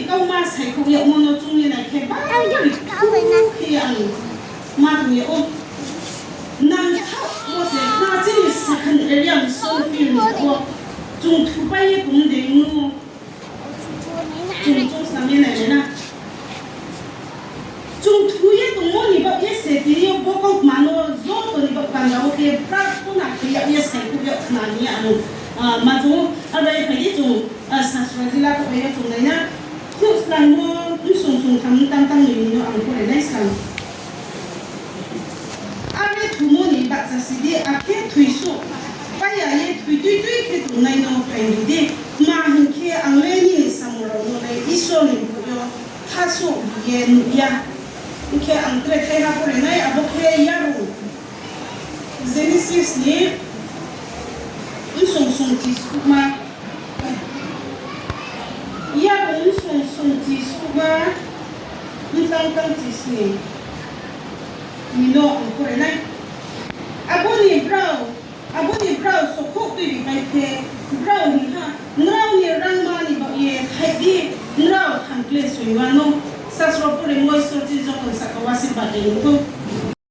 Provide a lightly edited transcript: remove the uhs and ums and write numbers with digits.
so câu mà sai không hiểu môn nó chung như này khen bác khi ăn mà không hiểu nằm thấp một sẽ na chỉ Sakhan area son phim của chung thu bay cũng để ngu chung sang bên này nè chung thu ye cũng muốn đi vào ye sẽ đi vô công mà nó dốt rồi đi vào càng lâu kia ra cũng là khi ye sẽ cũng được nào nhỉ anh mà chúng ở đây phải đi chung sản xuất gì là cũng phải chung này nhá lúc làm mua cũng sung thắm tăng nhiều nó ăn của này đấy sao anh ấy thu mua đi bắt ra đi à cái thuy số bây giờ ye thuy cái chung này nó phải đi mà hình kia anh lấy như sao mà nó này ít số này cũng có thắt số ye ya cái anh cái thay hấp rồi này à bốc cái yaru Genesis này sung chỉ số mà yaru sung chỉ số mà tăng chỉ số Mino ang kore nai. Abo ni brow so khok tu bi kai the brow ni ha. Ngrau ni rang ma ni ba ye khai di ngrau khang kle sui wa no. Sa sro pore moi so chi zo kon sa ka wasi ba de ko.